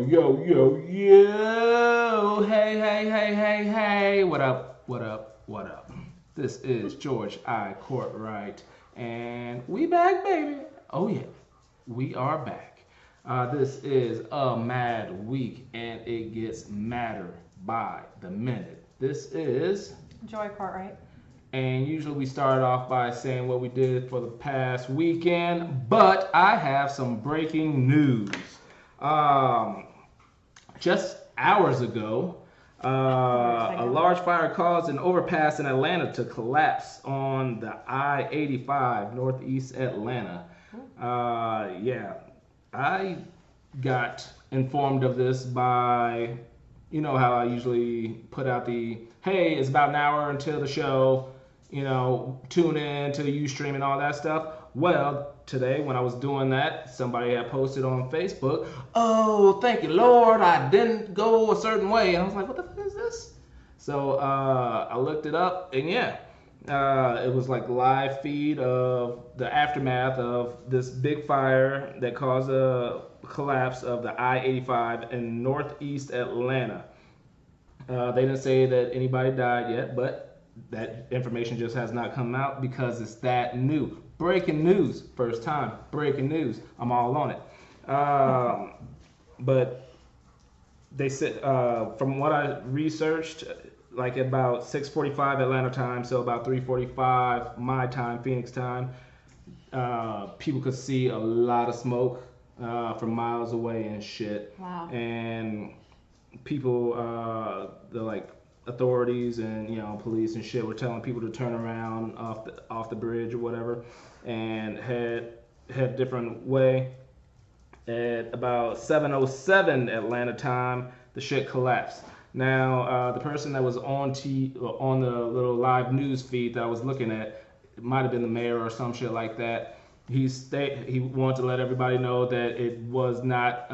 yo. Hey. What up? This is George Cortright. And we back, baby. Oh, yeah. We are back. This is a mad week, and it gets madder by the minute. This is Joy Cortright. and usually we start off by saying what we did for the past weekend, but I have some breaking news. Um, just hours ago, a large fire caused an overpass in Atlanta to collapse on the I-85 northeast Atlanta. Yeah, I got informed of this by, you know how I usually put out the, hey, it's about an hour until the show, tune in to the Ustream and all that stuff. Well, today when I was doing that, somebody had posted on Facebook, oh, thank you, Lord, I didn't go a certain way. And I was like, what the fuck is this? So I looked it up, and yeah, it was like live feed of the aftermath of this big fire that caused a collapse of the I-85 in northeast Atlanta. They didn't say that anybody died yet, but that information just has not come out because it's that new. Breaking news, first time, breaking news. I'm all on it. But they said, from what I researched, like about 6:45 Atlanta time, so about 3:45 my time, Phoenix time, people could see a lot of smoke from miles away and shit. Wow. And people, the like authorities and police and shit were telling people to turn around off the bridge or whatever, and head a different way. At about 7:07 Atlanta time, the shit collapsed. Now, the person that was on the little live news feed that I was looking at, it might have been the mayor or some shit like that. He wanted to let everybody know that it was not,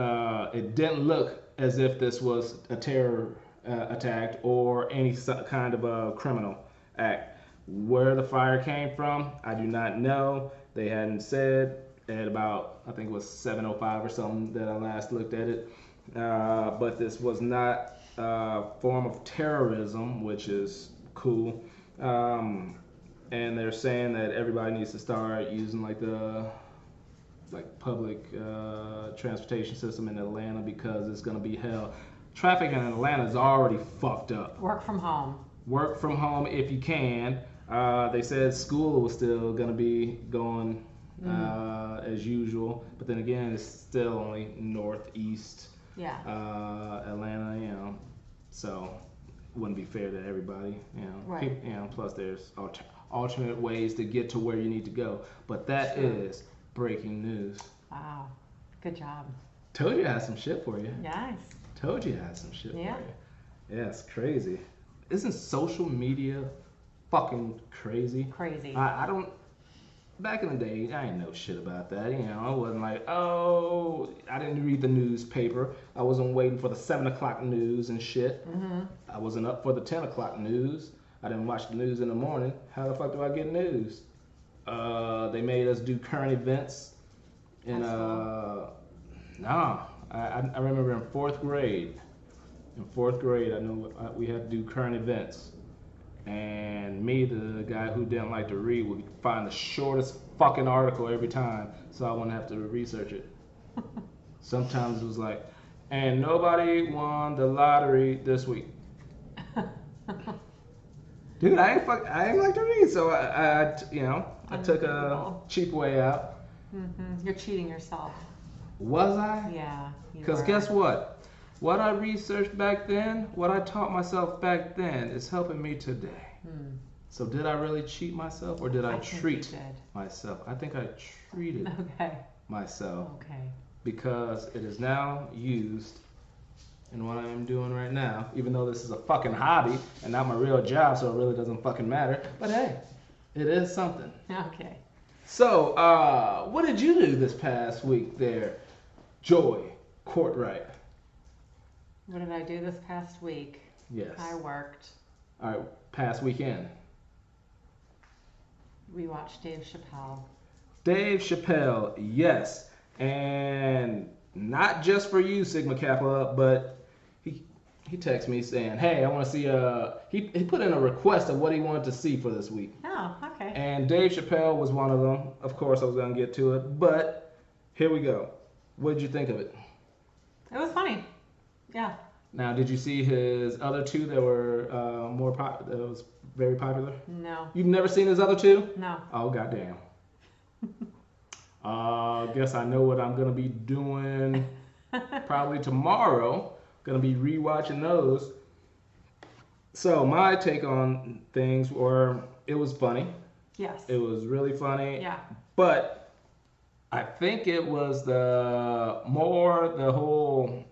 it didn't look as if this was a terror attack or any kind of a criminal act. Where the fire came from, I do not know. They hadn't said. At about, I think it was 7:05 or something that I last looked at it. But this was not a form of terrorism, which is cool. And they're saying that everybody needs to start using like the public transportation system in Atlanta because it's gonna be hell. Traffic in Atlanta is already fucked up. Work from home. Work from home if you can. They said school was still gonna be going as usual, but then again, it's still only northeast Atlanta, so it wouldn't be fair to everybody, Right. Plus there's alternate ways to get to where you need to go, but that is breaking news. Wow, good job. Told you I had some shit for you. Nice. Told you I had some shit for you. Yeah, it's crazy. Isn't social media fucking crazy? Crazy. I don't. Back in the day, I didn't know shit about that. I wasn't like, oh, I didn't read the newspaper. I wasn't waiting for the 7 o'clock news and shit. Mm-hmm. I wasn't up for the 10 o'clock news. I didn't watch the news in the morning. How the fuck do I get news? They made us do current events. And, I remember in fourth grade. I know we had to do current events. And me, the guy who didn't like to read, would find the shortest fucking article every time, so I wouldn't have to research it. Sometimes it was like, and nobody won the lottery this week. Dude, I ain't like to read, so I took a cheap way out. Mm-hmm. You're cheating yourself. Was I? Yeah. Because guess what? What I researched back then, what I taught myself back then is helping me today. So did I really cheat myself or did I treat myself? I think I treated myself. Okay. Because it is now used in what I am doing right now, even though this is a fucking hobby and not my real job, so it really doesn't fucking matter. But hey, it is something. Okay. So, what did you do this past week there, Joy Cortright? What did I do this past week? Yes. I worked. All right, past weekend. We watched Dave Chappelle. Dave Chappelle, yes. And not just for you, Sigma Kappa, but he texted me saying, "Hey, I want to see." He put in a request of what he wanted to see for this week. Oh, okay. And Dave Chappelle was one of them. Of course, I was gonna get to it, but here we go. What did you think of it? It was funny. Yeah. Now, did you see his other two that were that was very popular? No. You've never seen his other two? No. Oh, goddamn. Guess I know what I'm gonna be doing probably tomorrow. Gonna be rewatching those. So my take on things were it was funny. Yes. It was really funny. Yeah. But I think it was the whole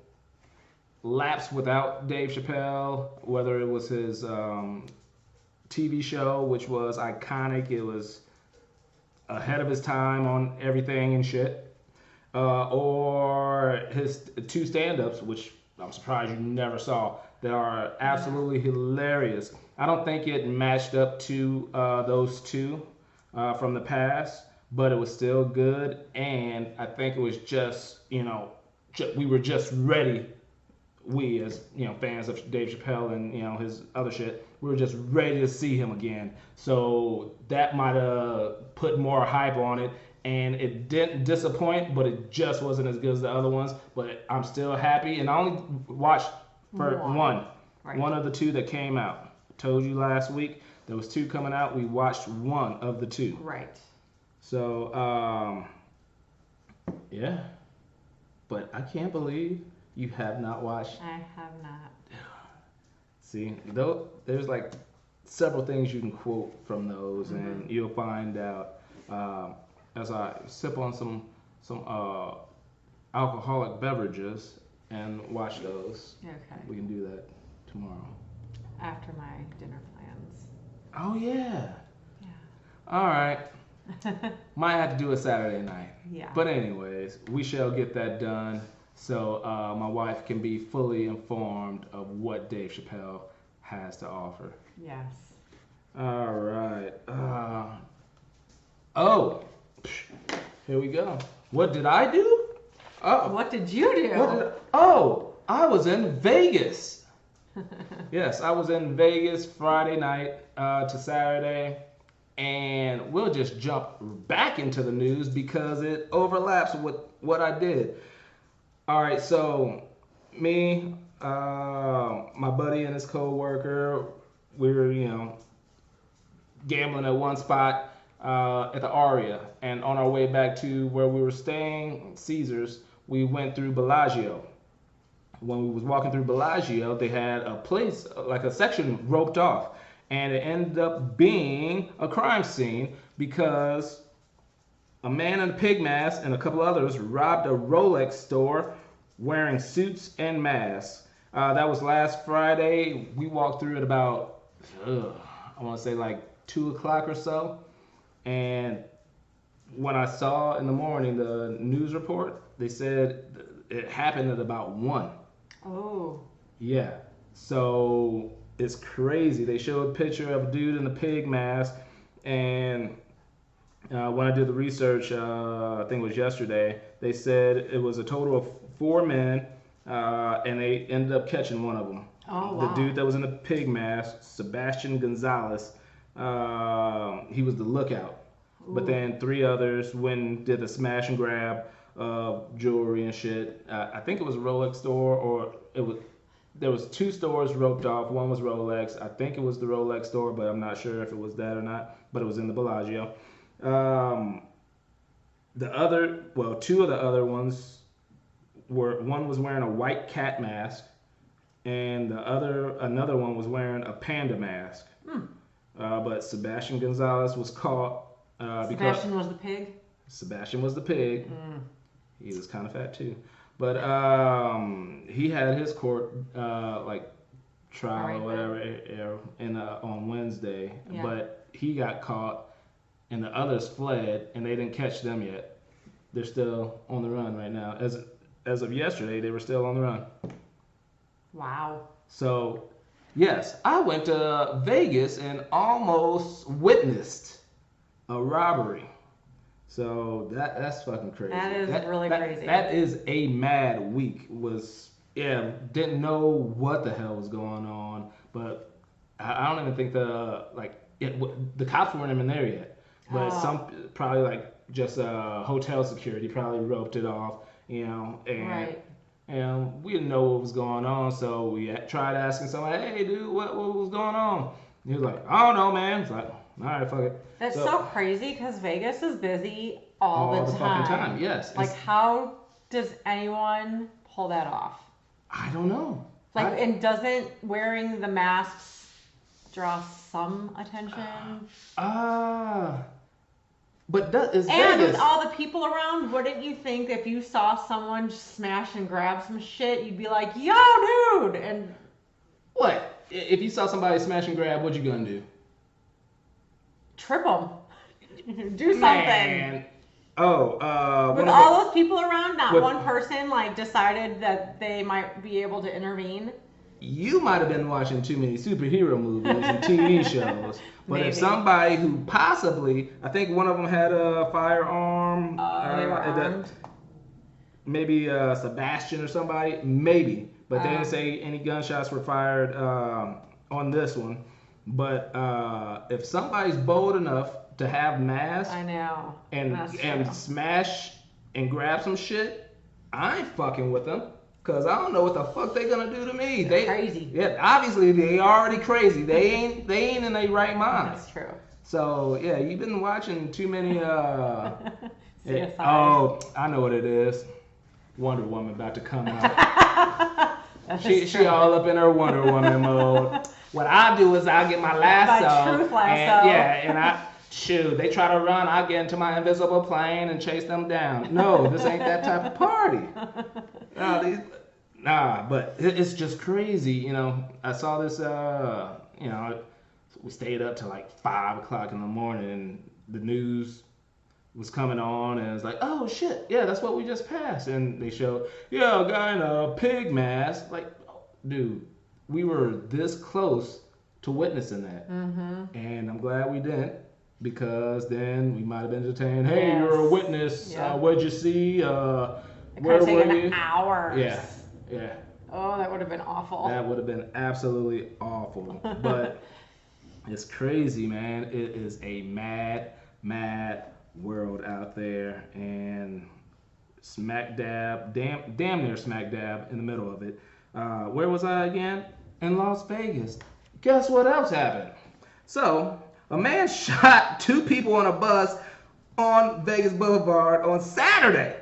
lapse without Dave Chappelle, whether it was his TV show, which was iconic. It was ahead of his time on everything and shit. Or his two stand-ups, which I'm surprised you never saw, that are absolutely hilarious. I don't think it matched up to those two from the past, but it was still good. And I think it was just, we were just ready. We as fans of Dave Chappelle and his other shit, we were just ready to see him again. So that might have put more hype on it, and it didn't disappoint, but it just wasn't as good as the other ones. But I'm still happy, and I only watched for one of the two that came out. I told you last week there was two coming out. We watched one of the two. Right. So yeah, but I can't believe you have not watched. I have not. See, though, there's like several things you can quote from those, and you'll find out as I sip on some alcoholic beverages and watch those. Okay. We can do that tomorrow. After my dinner plans. Oh yeah. Yeah. All right. Might have to do it Saturday night. Yeah. But anyways, we shall get that done. So my wife can be fully informed of what Dave Chappelle has to offer. Yes. All right. Here we go. What did I do? Oh. What did you do? I was in Vegas. Yes, I was in Vegas Friday night to Saturday. And we'll just jump back into the news because it overlaps with what I did. All right, so me, my buddy and his co-worker, we were, gambling at one spot at the Aria. And on our way back to where we were staying, Caesars, we went through Bellagio. When we was walking through Bellagio, they had a place, like a section roped off. And it ended up being a crime scene because a man in a pig mask and a couple others robbed a Rolex store wearing suits and masks. That was last Friday. We walked through at about, I want to say like 2 o'clock or so. And when I saw in the morning the news report, they said it happened at about 1. Oh. Yeah. So it's crazy. They showed a picture of a dude in a pig mask, and when I did the research, I think it was yesterday, they said it was a total of 4 men, and they ended up catching one of them. Oh, wow. The dude that was in the pig mask, Sebastian Gonzalez, he was the lookout. Ooh. But then 3 others went and did a smash and grab of jewelry and shit. I think it was a Rolex store, or there was 2 stores roped off. One was Rolex. I think it was the Rolex store, but I'm not sure if it was that or not. But it was in the Bellagio. 2 of the other ones one was wearing a white cat mask, and another one was wearing a panda mask. But Sebastian Gonzalez was caught Sebastian was the pig? Sebastian was the pig. He was kind of fat too. But he had his court trial or whatever on Wednesday. Yeah. But he got caught, and the others fled, and they didn't catch them yet. They're still on the run right now. As of yesterday, they were still on the run. Wow. So, yes, I went to Vegas and almost witnessed a robbery. So that's fucking crazy. That is really crazy. That is a mad week. Didn't know what the hell was going on, but I don't even think the cops weren't even there yet. But some probably like just hotel security probably roped it off, and right. and we didn't know what was going on, so we tried asking somebody, hey dude, what was going on? And he was like, I don't know, man. It's like, all right, fuck it. That's so crazy because Vegas is busy all the fucking time. Yes. Like, how does anyone pull that off? I don't know. And doesn't wearing the masks draw some attention? But is and Vegas... with all the people around, wouldn't you think if you saw someone smash and grab some shit, you'd be like, yo, dude! And what? If you saw somebody smash and grab, what you gonna do? Trip them. Do something. Man. With all those people around, not one person decided that they might be able to intervene. You might have been watching too many superhero movies and TV shows. But if somebody who possibly, I think one of them had a firearm. They were armed. Maybe Sebastian or somebody, maybe. But they didn't say any gunshots were fired on this one. But if somebody's bold enough to have masks, I know, and smash and grab some shit, I ain't fucking with them. Cause I don't know what the fuck they gonna do to me. They're crazy. Yeah, obviously they already crazy. They ain't in their right mind. That's true. So yeah, you've been watching too many. CSI. I know what it is. Wonder Woman about to come out. she all up in her Wonder Woman mode. What I do is I get my lasso. My truth lasso. They try to run, I get into my invisible plane and chase them down. No, this ain't that type of party. But it's just crazy, I saw this, we stayed up till 5 o'clock in the morning and the news was coming on and it's like, oh shit, yeah, that's what we just passed. And they show, a guy in a pig mask. Dude, we were this close to witnessing that. Mm-hmm. And I'm glad we didn't. Because then we might have been entertained. Hey, yes. You're a witness. Yeah. What'd you see? Where were you? Hours. Yeah. Oh, that would have been awful. That would have been absolutely awful. But it's crazy, man. It is a mad, mad world out there, and damn near smack dab in the middle of it. Where was I again? In Las Vegas. Guess what else happened? So. A man shot 2 people on a bus on Vegas Boulevard on Saturday.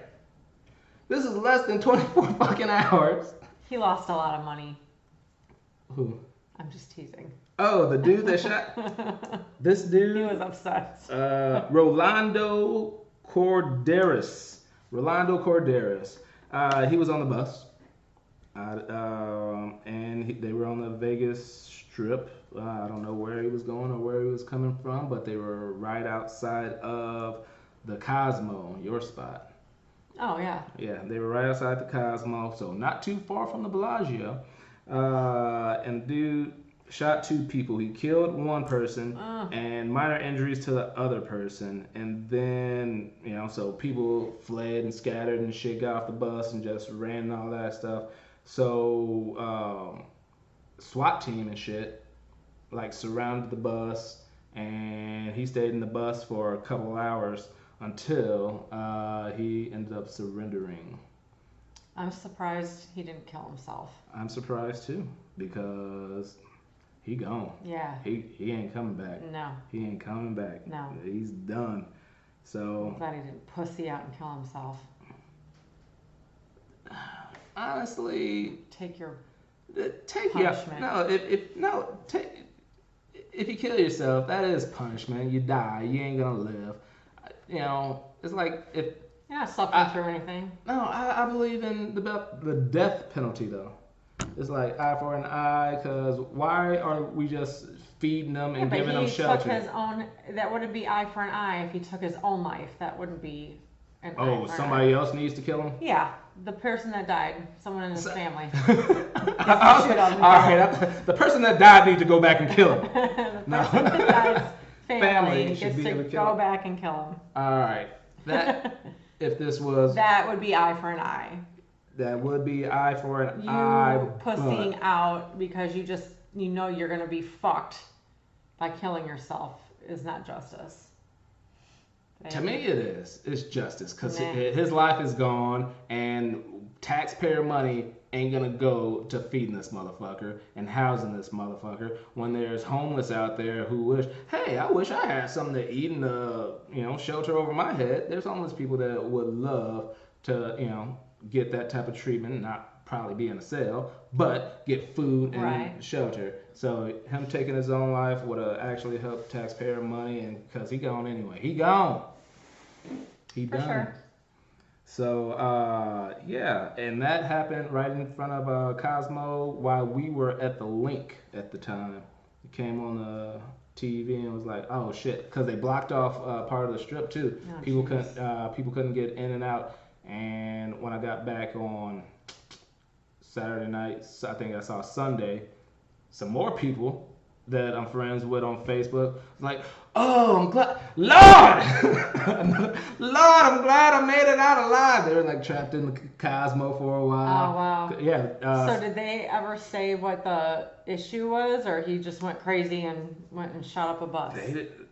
This is less than 24 fucking hours. He lost a lot of money. Who? I'm just teasing. Oh, the dude that shot? This dude? He was upset. Rolando Corderas. He was on the bus. And they were on the Vegas Strip. I don't know where he was going or where he was coming from, but they were right outside of the Cosmo, your spot. Oh, yeah. Yeah, they were right outside the Cosmo, so not too far from the Bellagio. And the dude shot 2 people. He killed one person and minor injuries to the other person. And then, so people fled and scattered and shit, got off the bus and just ran and all that stuff. So, SWAT team and shit surrounded the bus, and he stayed in the bus for a couple hours until he ended up surrendering. I'm surprised he didn't kill himself. I'm surprised too, because he gone. Yeah. He ain't coming back. No. He ain't coming back. No. He's done. So. I'm glad he didn't pussy out and kill himself. Honestly. Take your punishment. If you kill yourself, that is punishment. You die. You ain't gonna live. It's like if you're not suffering through anything. No, I believe in the death penalty though. It's like eye for an eye, because why are we just feeding them and giving them shelter? That wouldn't be eye for an eye if he took his own life. That wouldn't be an eye for an eye. Somebody else needs to kill him? Yeah. The person that died, someone in his family. The person that died needs to go back and kill him. The person that died's family gets to go back and kill him. All right. That if this was that would be eye for an eye. that would be eye for an You eye. pussying But out because you know you're gonna be fucked by killing yourself is not justice. to me, it is. It's justice because Nah. his life is gone, and taxpayer money ain't gonna go to feeding this motherfucker and housing this motherfucker when there's homeless out there who wish, hey, I wish I had something to eat and shelter over my head. There's homeless people that would love to get that type of treatment, not probably be in a cell, but get food and Right. shelter. So him taking his own life would have actually helped taxpayer money, and because he gone anyway, he gone. He For done. sure. So yeah, and that happened right in front of Cosmo while we were at the link at the time. It came on the TV and was like, oh shit, because they blocked off part of the strip too. Oh, People couldn't get in and out. And when I got back on Saturday night, I think I saw Sunday, some more people that I'm friends with on Facebook was like, oh, I'm glad, Lord, Lord, I'm glad I made it out alive. They were like trapped in the Cosmo for a while. Oh wow. Yeah. So did they ever say what the issue was, or he just went crazy and went and shot up a bus?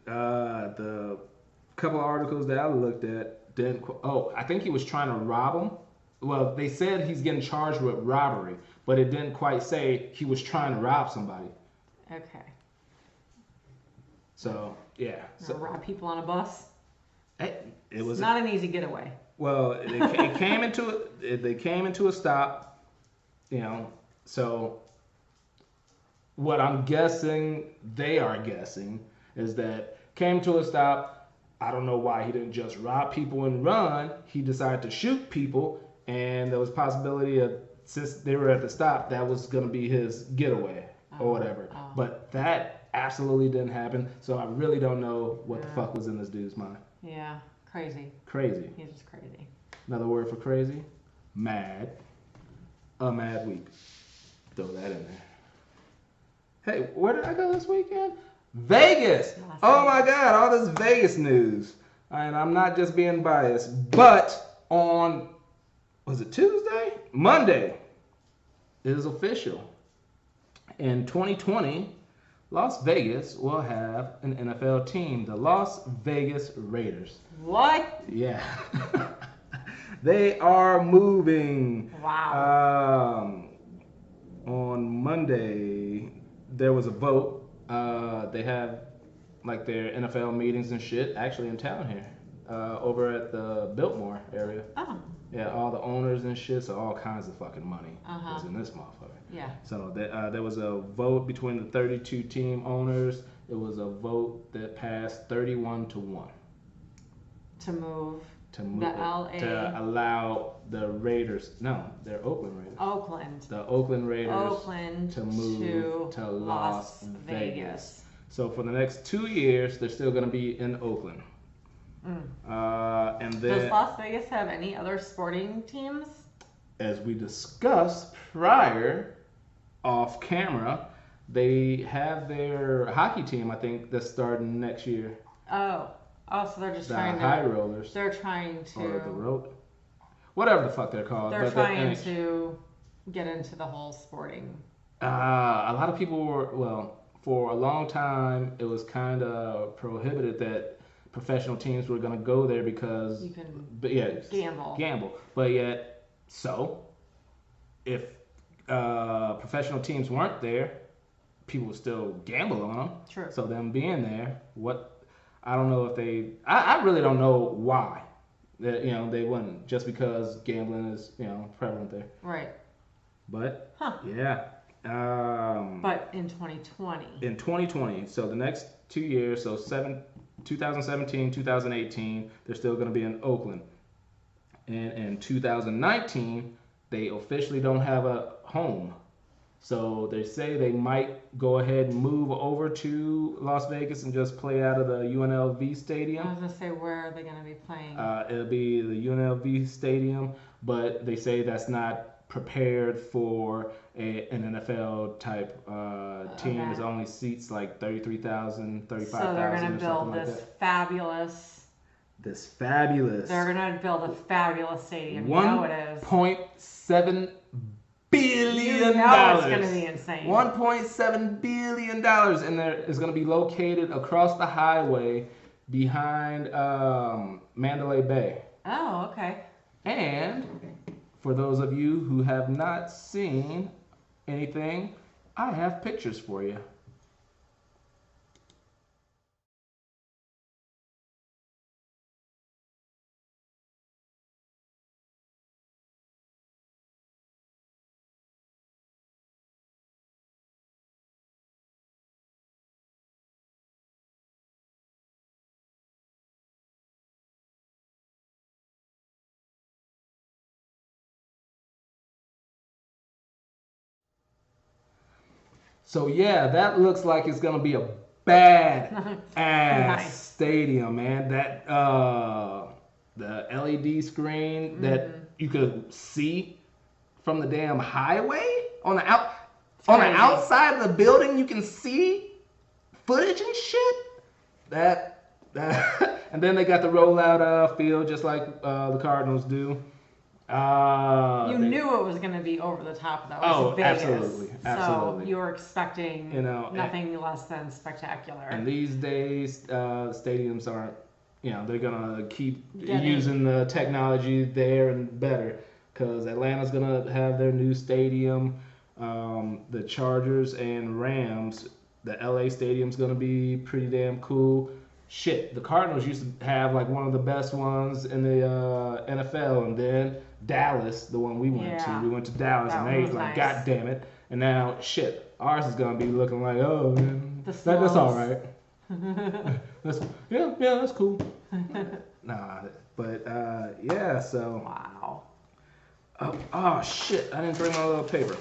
The couple of articles that I looked at didn't. I think he was trying to rob him. Well, they said he's getting charged with robbery, but it didn't quite say he was trying to rob somebody. Okay. So yeah. So Rob people on a bus. it was Not an easy getaway. Well, it came into they came into a stop, So what I'm guessing, they are guessing, is that came to a stop. I don't know why he didn't just rob people and run. He decided to shoot people, and there was possibility of, since they were at the stop, that was gonna be his getaway or whatever. Oh. But that absolutely didn't happen. So I really don't know what the fuck was in this dude's mind. Yeah, crazy. Crazy. He's just crazy. Another word for crazy? Mad. A mad week. Throw that in there. Hey, where did I go this weekend? Vegas! Oh my God, all this Vegas news. And I'm not just being biased, but on, was it Tuesday? Monday, it is official. In 2020, Las Vegas will have an NFL team, the Las Vegas Raiders. What? Yeah. They are moving. Wow. On Monday, there was a vote. They have like their NFL meetings and shit actually in town here, over at the Biltmore area. Oh. Yeah, all the owners and shit, so all kinds of fucking money was in this motherfucker. Yeah. So there was a vote between the 32 team owners. It was a vote that passed 31-1. To move. To move The LA. to allow the Raiders. No, they're Oakland Raiders. Oakland. The Oakland Raiders Oakland to move to Las Vegas. So for the next 2 years, they're still going to be in Oakland. And then, Does Las Vegas have any other sporting teams? as we discussed prior, off camera, they have their hockey team. I think that's starting next year. Oh, so they're just The trying High to. Rollers They're trying to. or the Road, whatever the fuck they're called. They're but trying to get into the whole sporting. A lot of people were, for a long time, it was kind of prohibited that professional teams were going to go there because You can gamble. gamble. But yet, if professional teams weren't there, people would still gamble on them. True. So them being there, I don't know if I really don't know why. They wouldn't, just because gambling is, prevalent there. Right. But, Huh. yeah. But in 2020. In 2020, so the next 2 years, so 2017, 2018, they're still going to be in Oakland. And in 2019, they officially don't have a home. So they say they might go ahead and move over to Las Vegas and just play out of the UNLV Stadium. I was going to say, where are they going to be playing? It'll be the UNLV Stadium, but they say that's not prepared for an NFL type team. Okay. It only seats like 33,000, 35,000. So they're going to or something build like this that. fabulous this fabulous They're gonna build a fabulous stadium. You know it is. $1.7 billion. You know it's gonna be insane. $1.7 billion, and there is going to be located across the highway behind Mandalay Bay. Oh, okay. And for those of you who have not seen anything, I have pictures for you. So yeah, that looks like it's gonna be a bad ass Nice. stadium, man. That the LED screen that you could see from the damn highway on the outside of the building, you can see footage and shit. That and then they got the rollout field just like the Cardinals do. You knew it was going to be over the top, though. It's Vegas, absolutely. So you were expecting nothing less than spectacular. And these days, stadiums aren't, they're going to keep using the technology there and better. Because Atlanta's going to have their new stadium. The Chargers and Rams, the LA stadium's going to be pretty damn cool. Shit, the Cardinals used to have like one of the best ones in the NFL, and then Dallas, the one we went to Dallas, and they like, God damn it. And now, shit, ours is gonna be looking like, oh man, that's all right. That's cool. Nah, but yeah, so. Wow. Oh shit, I didn't bring my little paper.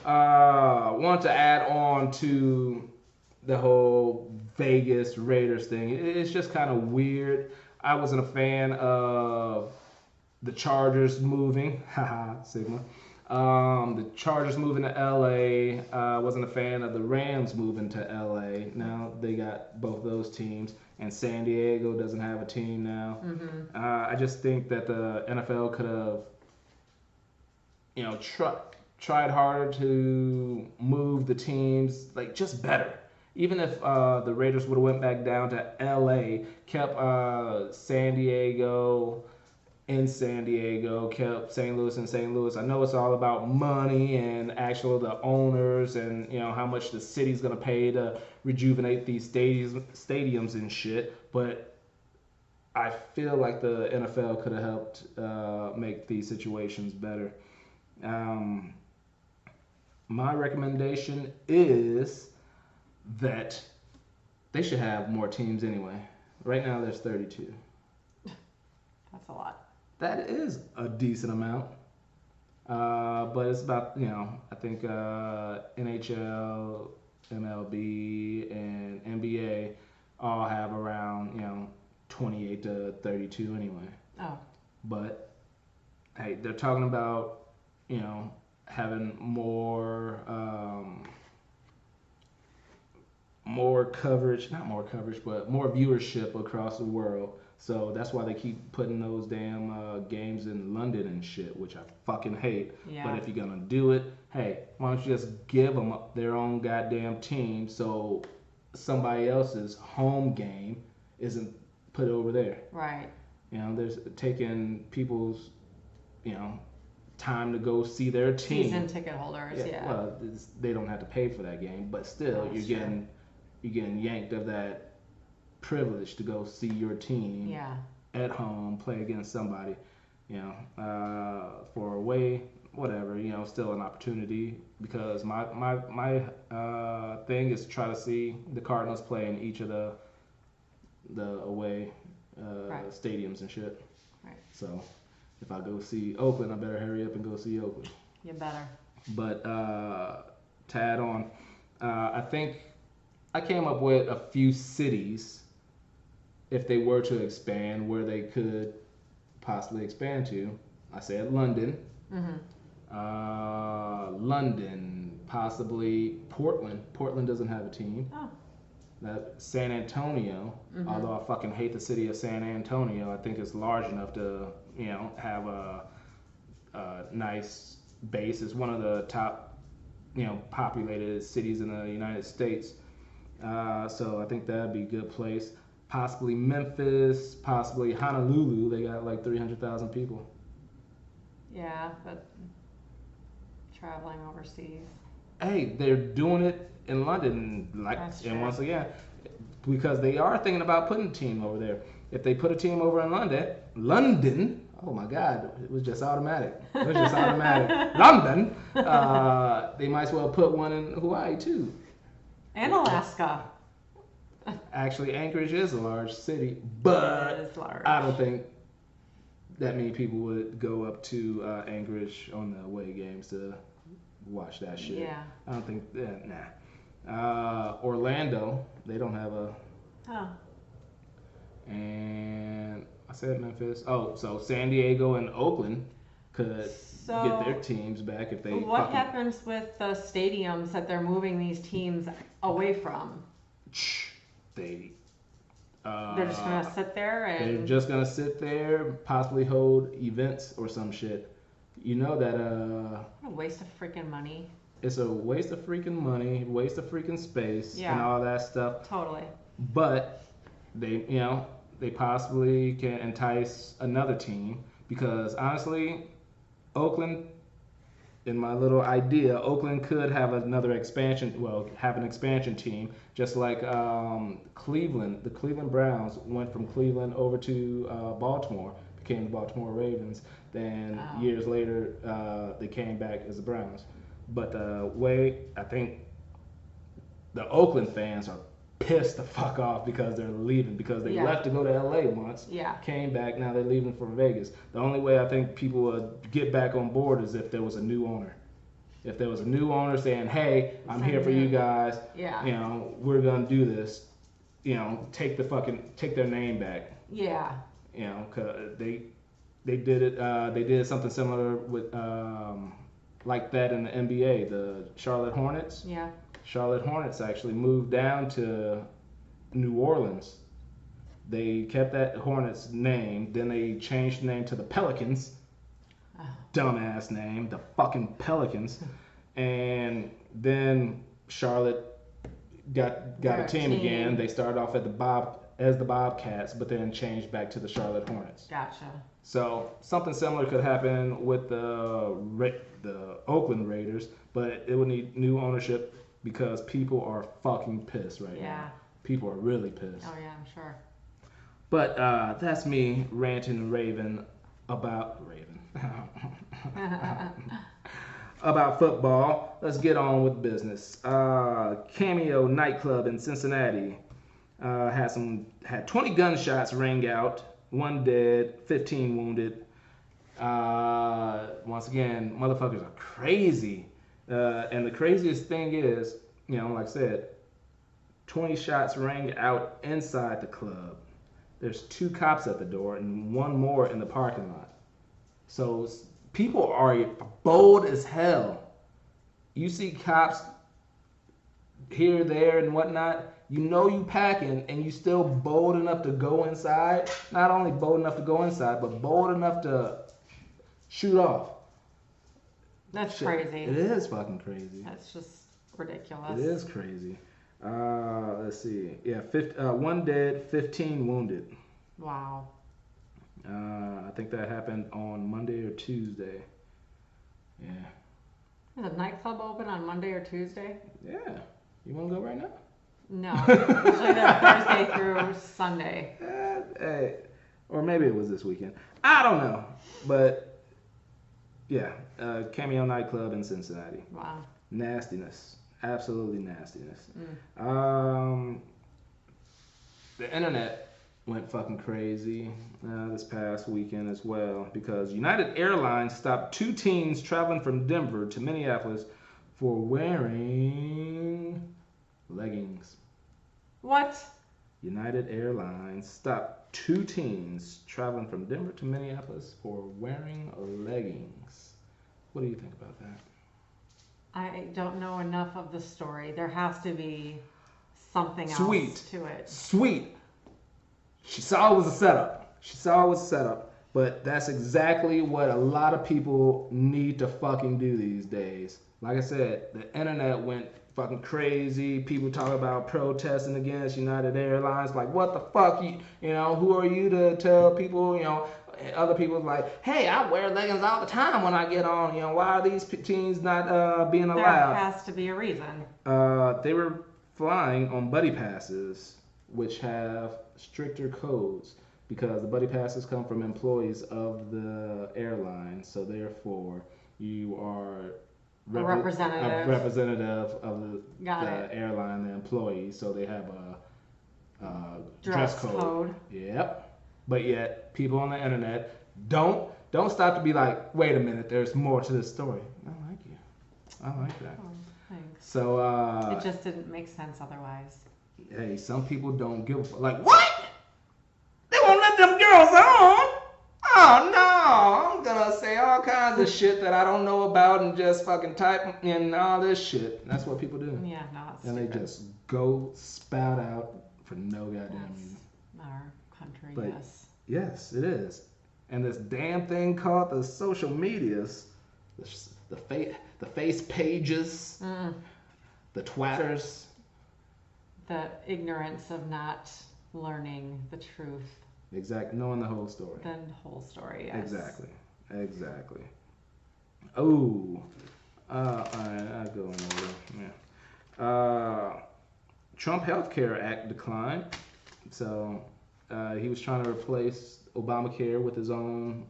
Want to add on to the whole Vegas Raiders thing. It's just kind of weird. I wasn't a fan of the Chargers moving. Haha, Sigma. The Chargers moving to LA. Wasn't a fan of the Rams moving to LA. Now they got both those teams, and San Diego doesn't have a team now. Mm-hmm. I just think that the NFL could have, tried harder to move the teams like just better. Even if the Raiders would have went back down to LA, kept San Diego in San Diego, kept St. Louis in St. Louis. I know it's all about money and the owners and how much the city's gonna pay to rejuvenate these stadiums and shit. But I feel like the NFL could have helped make these situations better. My recommendation is that they should have more teams anyway. Right now there's 32. That's a lot. That is a decent amount. But it's about, I think NHL, MLB, and NBA all have around, 28 to 32 anyway. Oh. But, hey, they're talking about, having more coverage, not more coverage, but more viewership across the world. So that's why they keep putting those damn games in London and shit, which I fucking hate. Yeah. But if you're gonna do it, hey, why don't you just give them their own goddamn team so somebody else's home game isn't put over there? Right. There's taking people's, time to go see their team. Season ticket holders, yeah. Well, they don't have to pay for that game, but still, you're getting yanked of that privilege to go see your team at home play against somebody, for a way, whatever, still an opportunity, because my thing is to try to see the Cardinals play in each of the away stadiums and shit. Right. So if I go see Oakland, I better hurry up and go see Oakland. You better. But to add on, I think I came up with a few cities, if they were to expand, where they could possibly expand to. I said London. Mm-hmm. London, possibly Portland. Portland doesn't have a team. Oh. San Antonio, although I fucking hate the city of San Antonio, I think it's large enough to, have a nice base. It's one of the top, populated cities in the United States. So I think that'd be a good place. Possibly Memphis, possibly Honolulu. They got like 300,000 people. Yeah, but traveling overseas. Hey, they're doing it in London, and once again, because they are thinking about putting a team over there. If they put a team over in London, oh my God, it was just automatic. London, they might as well put one in Hawaii too. And Alaska. Actually, Anchorage is a large city, but it is large. I don't think that many people would go up to Anchorage on the away games to watch that shit. Yeah. I don't think that. Nah. Orlando, they don't have a. Oh. And I said Memphis. Oh, so San Diego and Oakland could get their teams back if they. What happens with the stadiums that they're moving these teams away from? They're just gonna sit there and. They're just gonna sit there, possibly hold events or some shit. You know that. What a waste of freaking money. It's a waste of freaking money, waste of freaking space, and all that stuff. Totally. But they possibly can entice another team because honestly, Oakland. In my little idea, Oakland could have another expansion. Well, have an expansion team, just like Cleveland. The Cleveland Browns went from Cleveland over to Baltimore, became the Baltimore Ravens. Then years later, they came back as the Browns. But I think the Oakland fans are pissed the fuck off because they're leaving because they left to go to LA once. Came back, now they're leaving for Vegas. The only way I think people would get back on board is if there was a new owner. If there was a new owner saying, "Hey, I'm here for you guys. We're gonna do this. Take their name back." Yeah. Cause they did it. They did something similar with like that in the NBA. The Charlotte Hornets. Yeah. Charlotte Hornets actually moved down to New Orleans. They kept that Hornets name, then they changed the name to the Pelicans. Dumbass name, the fucking Pelicans. And then Charlotte got a team again. They started off as the Bobcats, but then changed back to the Charlotte Hornets. Gotcha. So something similar could happen with the Oakland Raiders, but it would need new ownership. Because people are fucking pissed right now. People are really pissed. Oh yeah, I'm sure. But that's me ranting and raving about about football. Let's get on with business. Cameo nightclub in Cincinnati had 20 gunshots ring out, 1 dead, 15 wounded. Once again, motherfuckers are crazy. And the craziest thing is, like I said, 20 shots rang out inside the club. There's 2 cops at the door and 1 more in the parking lot. So people are bold as hell. You see cops here, there, and whatnot. You packing and you still bold enough to go inside. Not only bold enough to go inside, but bold enough to shoot off. That's crazy. It is fucking crazy. That's just ridiculous. It is crazy. Let's see. Yeah, 1 dead, 15 wounded. Wow. I think that happened on Monday or Tuesday. Yeah. Is a nightclub open on Monday or Tuesday? Yeah. You want to go right now? No. Usually they're Thursday through Sunday. Hey, or maybe it was this weekend. I don't know. But yeah, Cameo nightclub in Cincinnati. Wow. Nastiness. Absolutely nastiness. Mm. The internet went fucking crazy this past weekend as well because United Airlines stopped 2 teens traveling from Denver to Minneapolis for wearing leggings. What? United Airlines stopped 2 teens traveling from Denver to Minneapolis for wearing leggings. What do you think about that? I don't know enough of the story. There has to be something else to it. Sweet. She saw it was a setup. But that's exactly what a lot of people need to fucking do these days. Like I said, the internet went fucking crazy. People talk about protesting against United Airlines. Like, what the fuck? Who are you to tell people, other people like, hey, I wear leggings all the time when I get on. Why are these teens not being allowed? There has to be a reason. They were flying on buddy passes, which have stricter codes because the buddy passes come from employees of the airline. So therefore, you are a representative of the airline, the employee. So they have a dress code. Yep. But yet, people on the internet don't stop to be like, wait a minute, there's more to this story. I like you. I like that. Oh, thanks. So it just didn't make sense otherwise. Hey, some people don't give a fuck. Like, what? They won't let them girls on? Oh no! I'm gonna say all kinds of shit that I don't know about and just fucking type in all this shit. That's what people do. Yeah, no, it's and stupid. They just go spout out for no goddamn reason. Our country, but yes. Yes, it is. And this damn thing called the social medias, the face pages, the twatters. The ignorance of not learning the truth. Exactly, knowing the whole story. The whole story, yes. Exactly. Oh, alright, I'll go in order. Yeah. Trump Healthcare Act declined. So he was trying to replace Obamacare with his own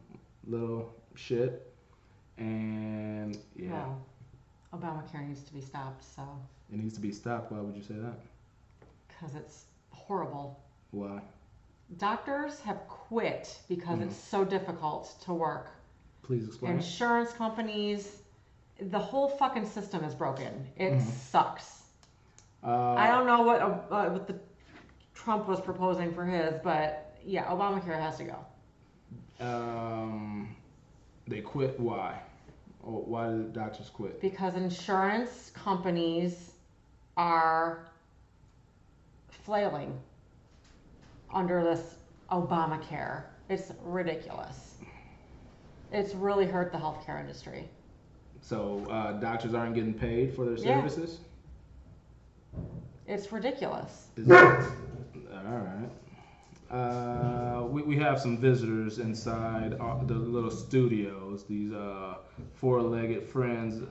little shit. And yeah. Well, Obamacare needs to be stopped, so. It needs to be stopped. Why would you say that? Because it's horrible. Why? Doctors have quit because it's so difficult to work. Please explain. Insurance companies, the whole fucking system is broken. It sucks. I don't know what the Trump was proposing for his, but yeah, Obamacare has to go. They quit. Why? Or why did the doctors quit? Because insurance companies are flailing under this Obamacare. It's ridiculous. It's really hurt the healthcare industry. So doctors aren't getting paid for their services? It's ridiculous. All right. We have some visitors inside the little studios. These four-legged friends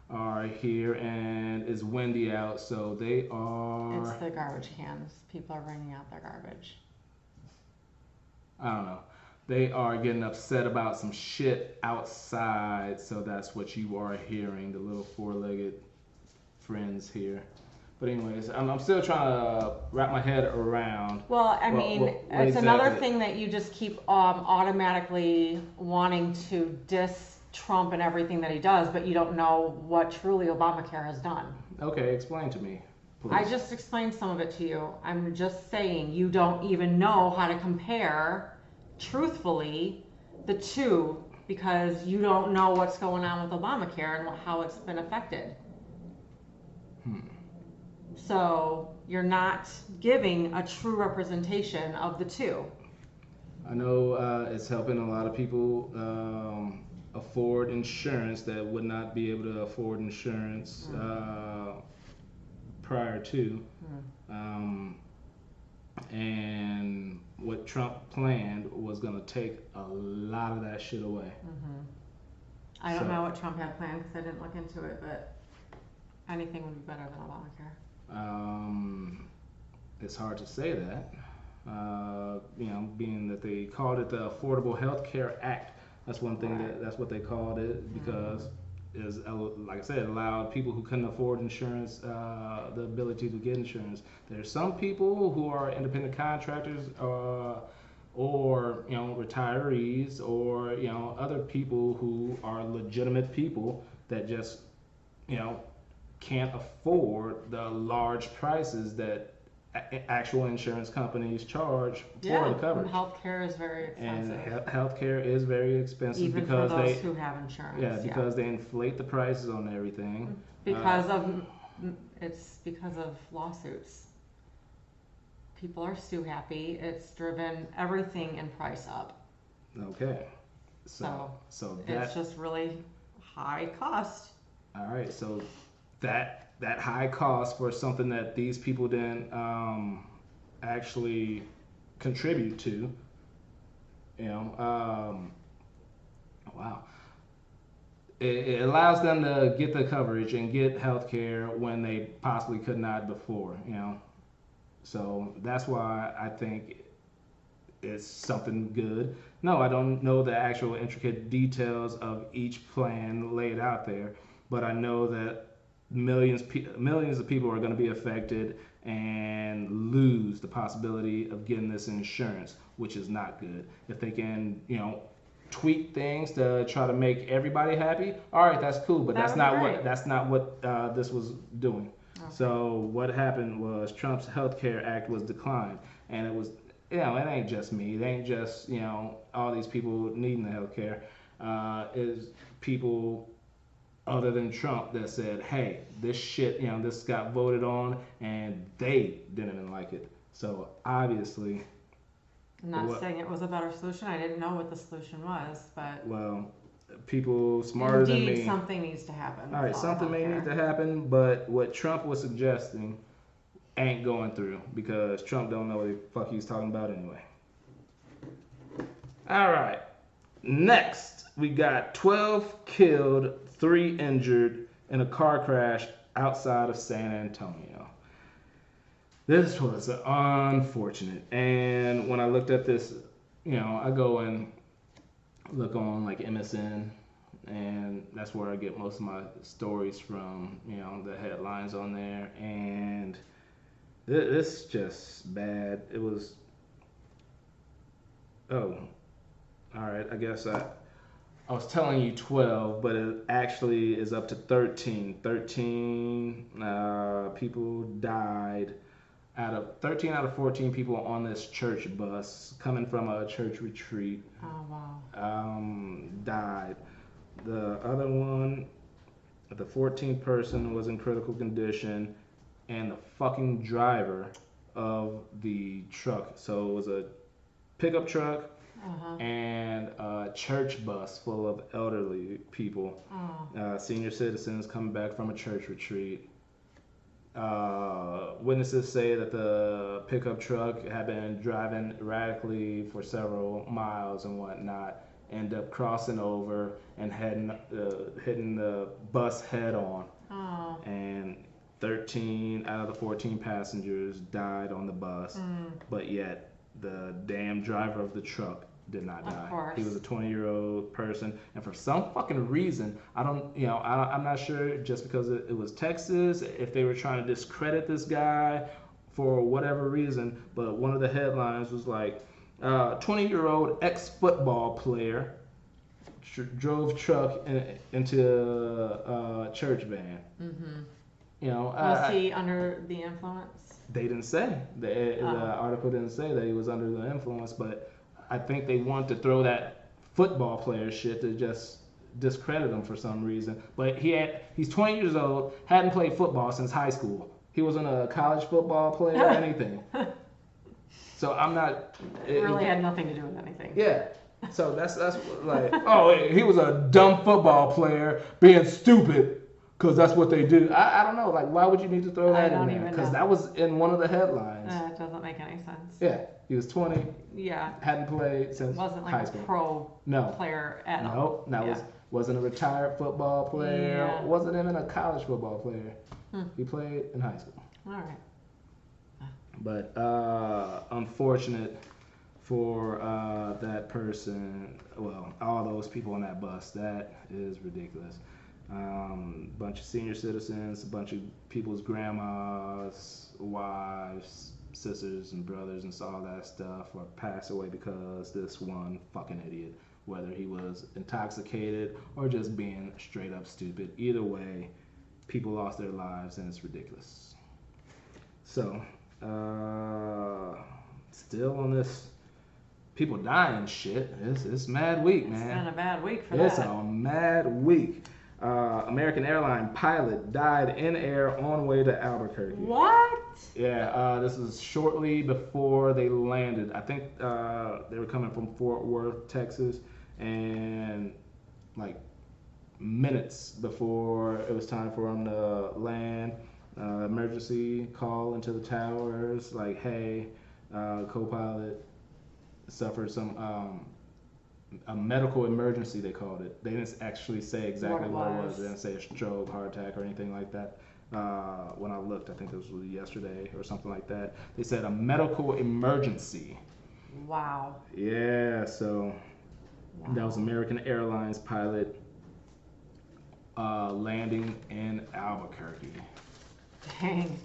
are here, and it's windy out, so they are... It's the garbage cans. People are bringing out their garbage. I don't know. They are getting upset about some shit outside, so that's what you are hearing, the little four-legged friends here. But anyways, I'm still trying to wrap my head around. Well, I mean, it's exactly. Another thing that you just keep automatically wanting to diss Trump and everything that he does, but you don't know what truly Obamacare has done. Okay, explain to me, please. I just explained some of it to you. I'm just saying you don't even know how to compare, truthfully, the two because you don't know what's going on with Obamacare and how it's been affected. So you're not giving a true representation of the two. I know it's helping a lot of people afford insurance that would not be able to afford insurance prior to. And what Trump planned was going to take a lot of that shit away. I don't know what Trump had planned because I didn't look into it, but anything would be better than Obamacare. It's hard to say that, being that they called it the Affordable Health Care Act. That's one thing that's what they called it because like I said, it allowed people who couldn't afford insurance the ability to get insurance. There's some people who are independent contractors or retirees or other people who are legitimate people that just can't afford the large prices that actual insurance companies charge for the coverage. Healthcare is very expensive. And healthcare is very expensive even because for those who have insurance. Yeah, because they inflate the prices on everything. It's because of lawsuits. people are still happy. It's driven everything in price up. Okay. So that, it's just really high cost. all right. So that high cost for something that these people didn't actually contribute to, you know, wow. It allows them to get the coverage and get health care when they possibly could not before, you know. So that's why I think it's something good. No, I don't know the actual intricate details of each plan laid out there, but I know that millions of people are going to be affected and lose the possibility of getting this insurance, which is not good. If they can, you know, tweak things to try to make everybody happy, all right, that's cool, but that's not what this was doing. Okay. So what happened was Trump's Health Care Act was declined, and it was, you know, it ain't just me. It ain't just, you know, all these people needing the health care. Is people other than Trump that said, hey, this shit, you know, this got voted on, and they didn't even like it. So obviously, I'm not saying it was a better solution. I didn't know what the solution was, but well, people smarter than me. Something needs to happen. All right, something may need to happen, but what Trump was suggesting ain't going through because Trump don't know what the fuck he's talking about anyway. All right, next we got 12 killed, 3 injured in a car crash outside of San Antonio. This was unfortunate, and when I looked at this, you know, I go and look on like MSN, and that's where I get most of my stories from, you know, the headlines on there, and this is just bad. It was, oh, all right, I guess I was telling you 12, but it actually is up to 13. 13 people died. 13 out of 14 people on this church bus coming from a church retreat. Oh, wow. Died. The other one, the 14th person was in critical condition, and the fucking driver of the truck. So it was a pickup truck and a church bus full of elderly people, senior citizens coming back from a church retreat. Witnesses say that the pickup truck had been driving erratically for several miles and whatnot, end up crossing over and hitting the bus head on. Oh. And 13 out of the 14 passengers died on the bus, but yet the damn driver of the truck did not die. Of course. He was a 20-year-old person, and for some fucking reason, I'm not sure, just because it was Texas, if they were trying to discredit this guy for whatever reason, but one of the headlines was like, 20-year-old ex-football player drove truck into a church van. Mm-hmm. You know, was he under the influence? They didn't say. The article didn't say that he was under the influence, but I think they want to throw that football player shit to just discredit him for some reason. But he's 20 years old, hadn't played football since high school. He wasn't a college football player or anything. So I'm not. It really had nothing to do with anything. Yeah. So that's like, oh, he was a dumb football player being stupid. Because that's what they do. I don't know. Like, why would you need to throw that in there? Because that was in one of the headlines. It doesn't make any sense. Yeah. He was 20. Yeah. Hadn't played since wasn't like high school. A pro player at all. No. Wasn't a retired football player. Yeah. Wasn't even a college football player. He played in high school. All right. But unfortunate for that person. Well, all those people on that bus. That is ridiculous. Bunch of senior citizens, a bunch of people's grandmas, wives, sisters, and brothers, and all that stuff were passed away because this one fucking idiot, whether he was intoxicated or just being straight up stupid. Either way, people lost their lives, and it's ridiculous. So, still on this people dying shit. It's mad week, man. It's been a bad week for that. It's a mad week. American airline pilot died in air on way to Albuquerque. What? Yeah, this is shortly before they landed. I think they were coming from Fort Worth, Texas, and like minutes before it was time for them to land, emergency call into the towers, like, hey, co-pilot suffered some a medical emergency, they called it. They didn't actually say exactly what it was. They didn't say a stroke, heart attack, or anything like that. When I looked, I think it was yesterday or something like that. They said a medical emergency. Wow. Yeah, so that was American Airlines pilot landing in Albuquerque. Dang.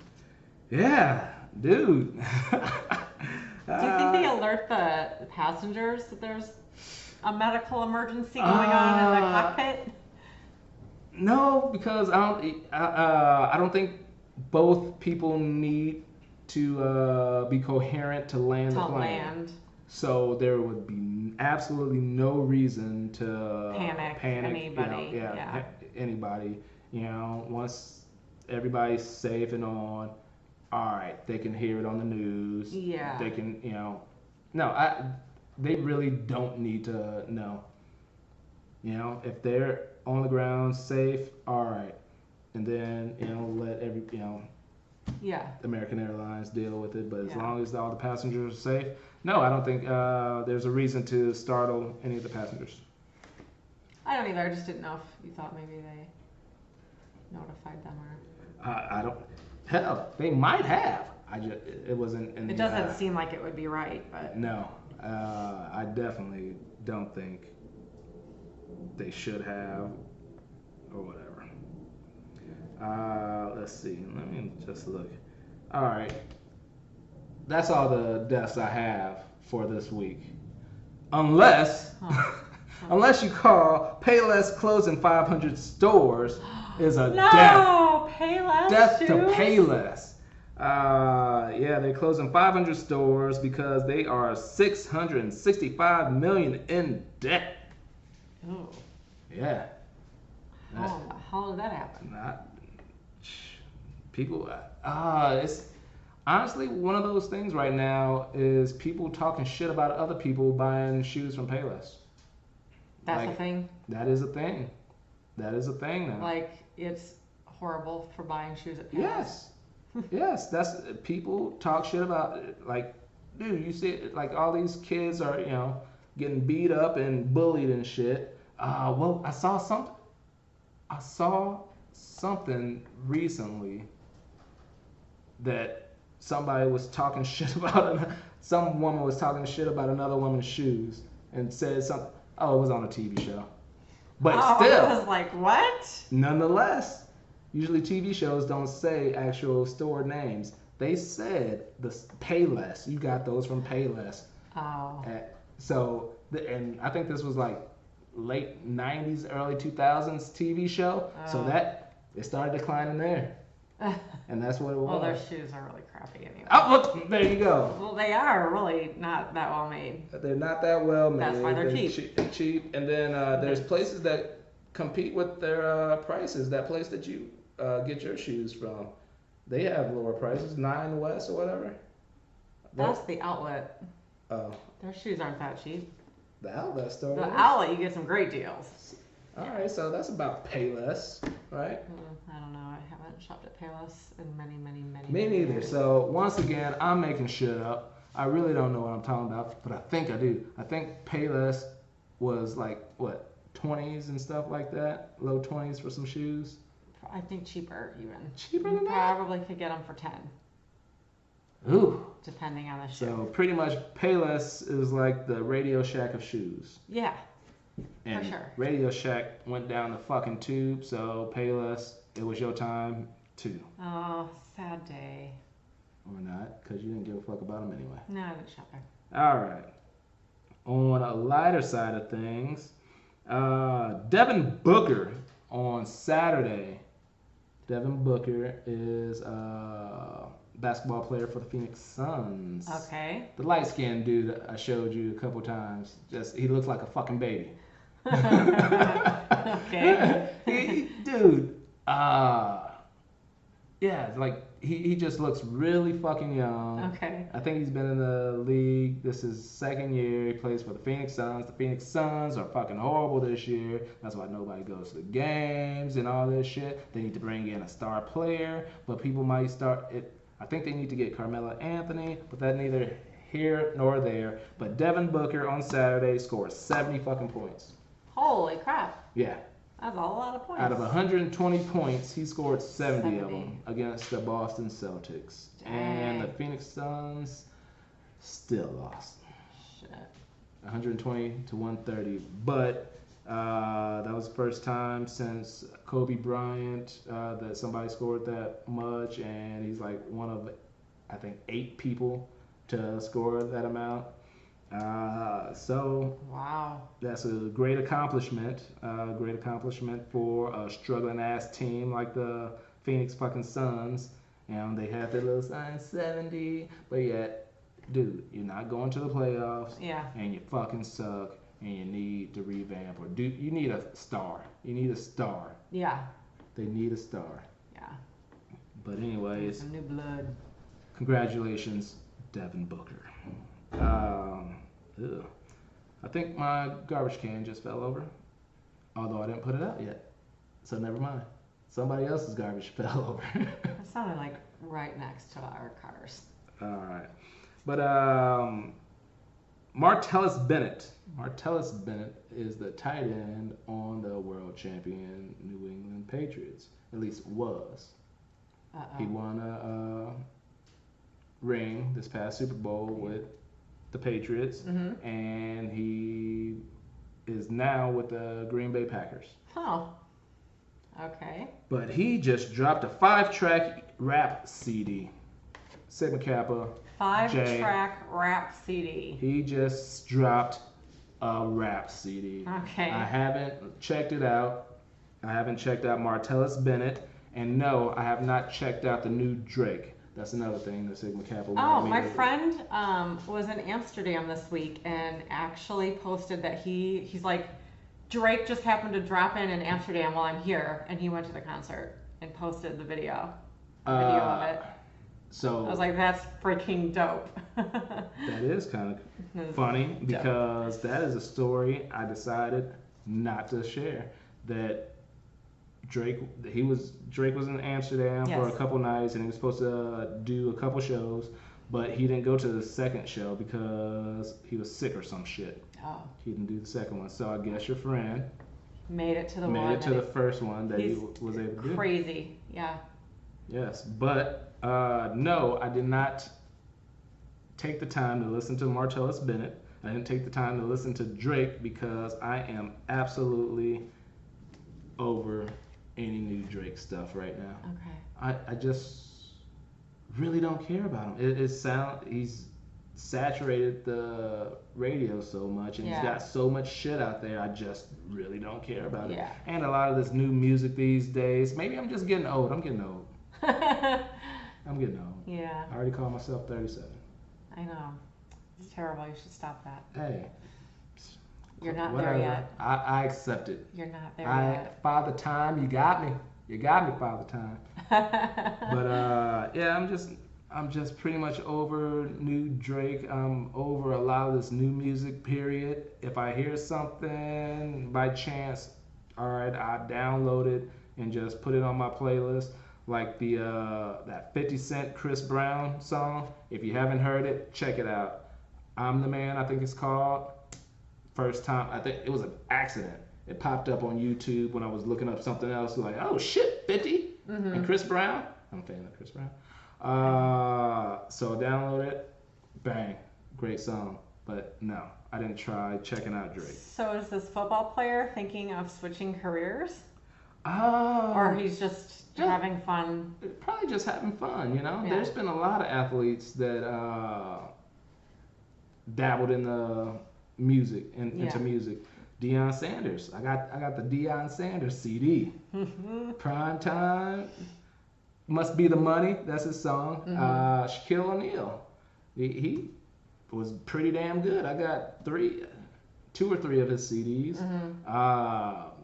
Yeah, dude. Do you think they alert the passengers that there's a medical emergency going on in the cockpit? No, because I don't think both people need to be coherent to land the plane. So there would be absolutely no reason to panic anybody. Anybody. Once everybody's safe and on, all right, they can hear it on the news. Yeah. They can, they really don't need to know. If they're on the ground safe, all right, and then let American Airlines deal with it. But as long as all the passengers are safe, no, I don't think there's a reason to startle any of the passengers. I don't either. I just didn't know if you thought maybe they notified them or. I don't. Hell, they might have. It wasn't. It doesn't seem like it would be right, but. No, I definitely don't think they should have, or whatever. Let's see. Let me just look. All right. That's all the deaths I have for this week. Unless you call Payless closing 500 stores is a death. Payless Death shoes? to Payless. They're closing 500 stores because they are $665 million in debt. Oh. Yeah. How did that happen? It's honestly one of those things right now is people talking shit about other people buying shoes from Payless. That's a thing? That is a thing. That is a thing now. Like, it's horrible for buying shoes at Payless? Yes. Yes, that's people talk shit about it. Like, dude, you see it, like all these kids are, getting beat up and bullied and shit. Well, I saw something recently that somebody was talking shit about. Some woman was talking shit about another woman's shoes and said something. Oh, it was on a TV show. But still, I was like, what? Nonetheless, usually TV shows don't say actual store names. They said the Payless. You got those from Payless. Oh. And I think this was like late 90s, early 2000s TV show. Oh. So that it started declining there. And that's what it was. Well, their shoes are really crappy anyway. Oh, look, there you go. Well, they are really not that well made. They're not that well made. That's why they're cheap. Cheap. And then there's places that compete with their prices. That place that you get your shoes from, they have lower prices. 9 West or whatever. That's the outlet. Oh. Their shoes aren't that cheap. The outlet store. The outlet, you get some great deals. All right, so that's about Payless, right? I don't know. I haven't shopped at Payless in many Me neither. years. So once again, I'm making shit up. I really don't know what I'm talking about, but I think I do. I think Payless was like, what, 20s and stuff like that? Low 20s for some shoes? I think cheaper even. Cheaper than that? Probably could get them for 10. Ooh. Depending on the shoe. So pretty much Payless is like the Radio Shack of shoes. Yeah. And for sure. Radio Shack went down the fucking tube, so Payless, it was your time too. Oh, sad day. Or not, because you didn't give a fuck about them anyway. No, I didn't shop there. All right. On a lighter side of things, Devin Booker on Saturday. Devin Booker is a basketball player for the Phoenix Suns. Okay. The light-skinned dude I showed you a couple times. He looks like a fucking baby. Okay. Dude. Like he just looks really fucking young. Okay. I think he's been in the league. This is his second year. He plays for the Phoenix Suns. The Phoenix Suns are fucking horrible this year. That's why nobody goes to the games and all this shit. They need to bring in a star player, but people might start it. I think they need to get Carmelo Anthony, but that neither here nor there. But Devin Booker on Saturday scored 70 fucking points. Holy crap. Yeah. That's a lot of points. Out of 120 points, he scored 70 of them against the Boston Celtics. Dang. And the Phoenix Suns still lost. Shit. 120 to 130. But that was the first time since Kobe Bryant that somebody scored that much. And he's like one of, I think, 8 people to score that amount. So wow, that's a great accomplishment. Great accomplishment for a struggling ass team like the Phoenix fucking Suns. And they had their little sign 70, but yet, dude, you're not going to the playoffs. Yeah. And you fucking suck, and you need to revamp, or you need a star. You need a star. Yeah. They need a star. Yeah. But anyways, some new blood. Congratulations, Devin Booker. I think my garbage can just fell over, although I didn't put it out yet. So never mind. Somebody else's garbage fell over. It sounded like right next to our cars. All right. But Martellus Bennett. Martellus Bennett is the tight end on the world champion New England Patriots. At least was. He won a ring this past Super Bowl with the Patriots, and he is now with the Green Bay Packers. Oh, okay. But he just dropped a 5-track rap CD. Sigma Kappa. 5-track rap CD. He just dropped a rap CD. Okay. I haven't checked it out. I haven't checked out Martellus Bennett, and no, I have not checked out the new Drake. That's another thing that Sigma Kappa wanted Oh, me my to... friend was in Amsterdam this week and actually posted that he's like, Drake just happened to drop in Amsterdam while I'm here, and he went to the concert and posted the video of it. So I was like, that's freaking dope. that is kind of funny because that is a story I decided not to share. That Drake was in Amsterdam for a couple nights, and he was supposed to do a couple shows, but he didn't go to the second show because he was sick or some shit. Oh. He didn't do the second one, so I guess your friend made it to the first one that he was able to do. Crazy, yeah. Yes, but no, I did not take the time to listen to Martellus Bennett. I didn't take the time to listen to Drake because I am absolutely over any new Drake stuff right now. Okay. I just really don't care about him. He's saturated the radio so much, and he's got so much shit out there. I just really don't care about it. And a lot of this new music these days. Maybe I'm just getting old. I'm getting old. I'm getting old. Yeah. I already call myself 37. I know. It's terrible. You should stop that. Hey. You're not whatever. there yet. I accept it. You're not there yet. Father Time, you got me. You got me, Father Time. But yeah, I'm just pretty much over new Drake. I'm over a lot of this new music period. If I hear something by chance, all right, I download it and just put it on my playlist. Like that 50 Cent Chris Brown song. If you haven't heard it, check it out. I'm the Man, I think it's called. First time, I think it was an accident. It popped up on YouTube when I was looking up something else. Like, oh shit, 50 and Chris Brown. I'm a fan of Chris Brown. So I downloaded it. Bang, great song. But no, I didn't try checking out Drake. So is this football player thinking of switching careers? Oh. Or he's just having fun? Probably just having fun, you know? Yeah. There's been a lot of athletes that dabbled in the music, into music. Deion Sanders. I got the Deion Sanders CD. Prime Time. Must Be the Money. That's his song. Shaquille O'Neal. He was pretty damn good. I got 2 or 3 of his CDs.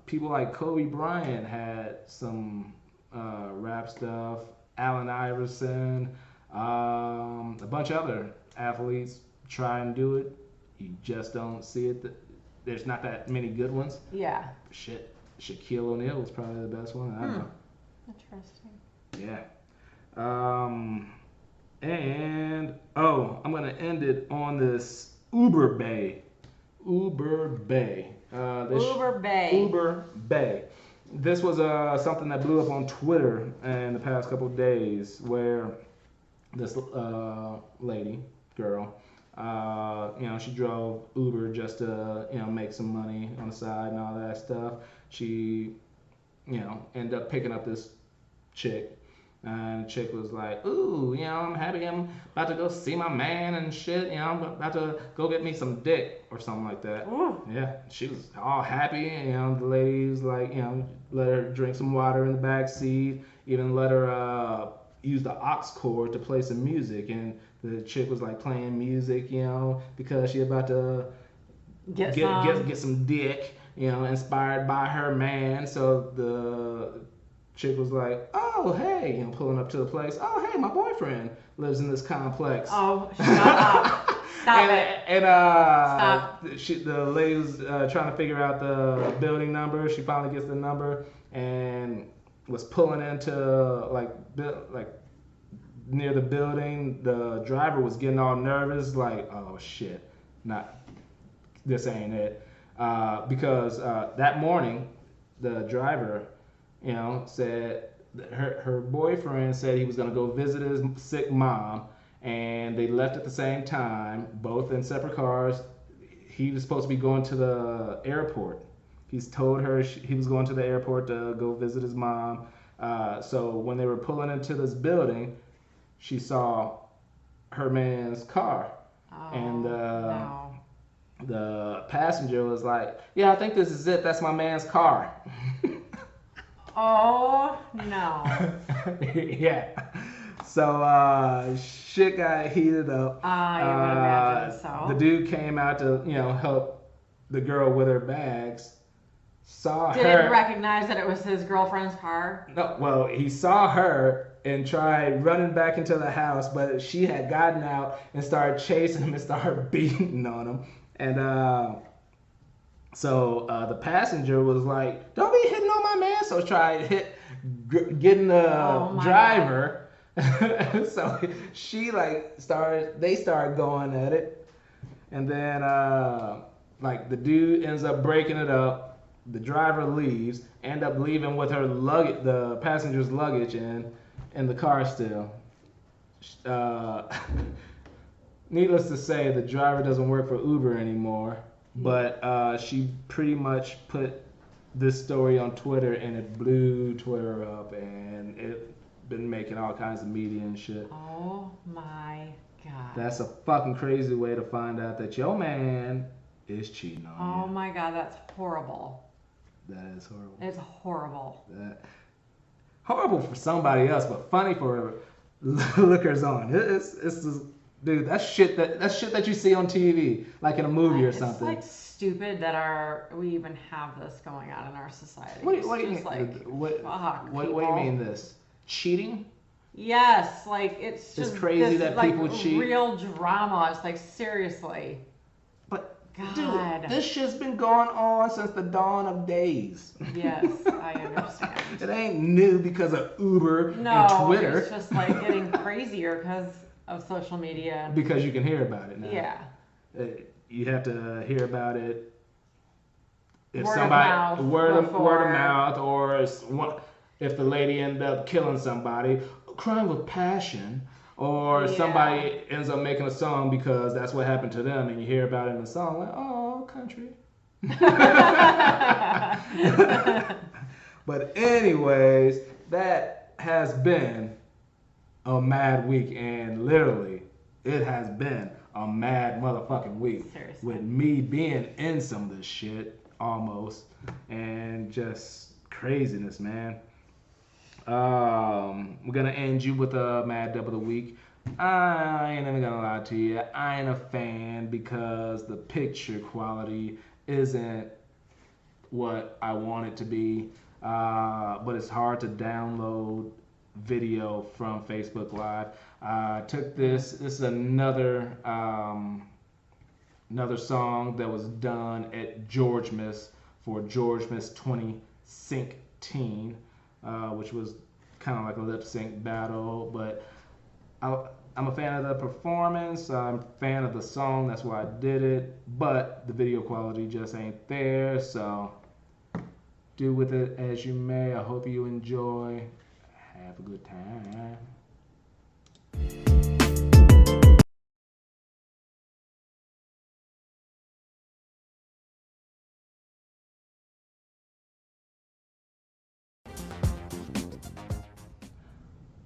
People like Kobe Bryant had some rap stuff. Allen Iverson, a bunch of other athletes try and do it. You just don't see it. There's not that many good ones. Yeah. Shit, Shaquille O'Neal was probably the best one. I don't know. Interesting. Yeah. And I'm gonna end it on this Uber Bay. Uber Bay. Uber Bay. Uber Bay. This was something that blew up on Twitter in the past couple of days, where this girl, she drove Uber just to make some money on the side and all that stuff. She, ended up picking up this chick. And the chick was like, ooh, I'm happy I'm about to go see my man and shit. I'm about to go get me some dick or something like that. Ooh. Yeah, she was all happy. The lady was like, let her drink some water in the back seat. Even let her use the aux cord to play some music. And the chick was like playing music, because she about to get some dick, inspired by her man. So the chick was like, oh, hey, pulling up to the place. Oh, hey, my boyfriend lives in this complex. Oh, shut up. Stop it. And Stop. The lady was trying to figure out the building number. She finally gets the number and was pulling into, like near the building. The driver was getting all nervous, like, oh, shit, this ain't it. Because that morning, the driver, said her boyfriend said he was going to go visit his sick mom, and they left at the same time, both in separate cars. He was supposed to be going to the airport. He's told her he was going to the airport to go visit his mom. So when they were pulling into this building, she saw her man's car. Oh, and no. the passenger was like, yeah, I think this is it. That's my man's car. Oh, no. Yeah. So shit got heated up. You would imagine so. The dude came out to, help the girl with her bags. Didn't recognize that it was his girlfriend's car? No, well, he saw her and tried running back into the house, but she had gotten out and started chasing him and started beating on him. And so the passenger was like, don't be hitting on my man. So tried getting the driver. So they started going at it. And then the dude ends up breaking it up. The driver leaves, end up leaving with her luggage, the passenger's luggage in the car still. Needless to say, the driver doesn't work for Uber anymore. But she pretty much put this story on Twitter, and it blew Twitter up, and it been making all kinds of media and shit. Oh my God. That's a fucking crazy way to find out that your man is cheating on you. Oh my God, that's horrible. That is horrible. It's horrible. Horrible for somebody else, but funny for lookers on. It's just, dude, that's shit that you see on TV, like in a movie or something. It's like stupid that we even have this going on in our society. What do you mean? What do you mean this? Cheating? Yes, like it's just crazy that people cheat. Real drama. It's like seriously. But God. Dude, this shit's been going on since the dawn of days. Yes, I understand. It ain't new because of Uber and Twitter. It's just like getting crazier because of social media. Because you can hear about it now. Yeah. You have to hear about it if word of mouth, or if the lady ended up killing somebody, crime with passion. Or somebody ends up making a song because that's what happened to them, and you hear about it in the song, like, oh, country. But anyways, that has been a mad week, and literally, it has been a mad motherfucking week. Seriously. With me being in some of this shit, almost, and just craziness, man. We're gonna end you with a mad dub of the week. I ain't even gonna lie to you, I ain't a fan because the picture quality isn't what I want it to be. But it's hard to download video from Facebook Live. Took this. This is another song that was done at George Miss for George Miss 2016, which was kind of like a lip sync battle. But I'm a fan of the performance. I'm a fan of the song. That's why I did it. But the video quality just ain't there. So do with it as you may. I hope you enjoy. Have a good time.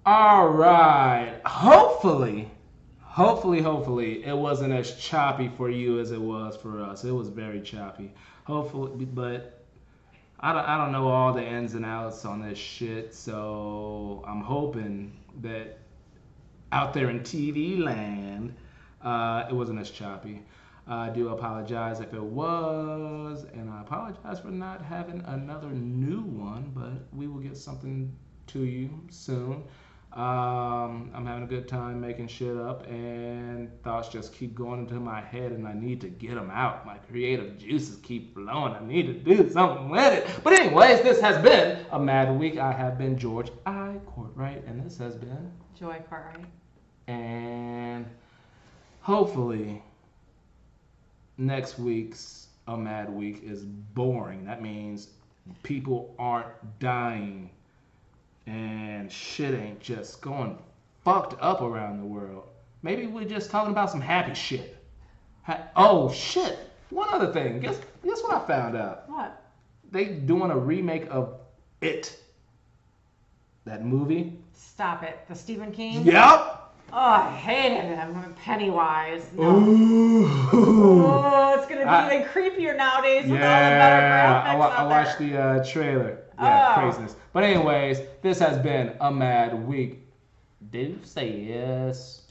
All right. Hopefully, it wasn't as choppy for you as it was for us. It was very choppy. Hopefully, but I don't know all the ins and outs on this shit, so I'm hoping that out there in TV land, it wasn't as choppy. I do apologize if it was, and I apologize for not having another new one, but we will get something to you soon. I'm having a good time making shit up, and thoughts just keep going into my head, and I need to get them out. My creative juices keep flowing. I need to do something with it. But anyways, this has been a mad week. I have been George Cortright, and this has been Joy Cortright. And hopefully next week's a mad week is boring. That means people aren't dying and shit ain't just going fucked up around the world. Maybe we're just talking about some happy shit. Oh shit! One other thing. Guess what I found out? What? They doing a remake of It. That movie. Stop it. The Stephen King? Yep. Oh, I hated him. Pennywise. No. Ooh. Oh, it's gonna be even creepier nowadays with all the better graphics. I watched the trailer. Yeah, craziness. But anyways, this has been a mad week. Deuces.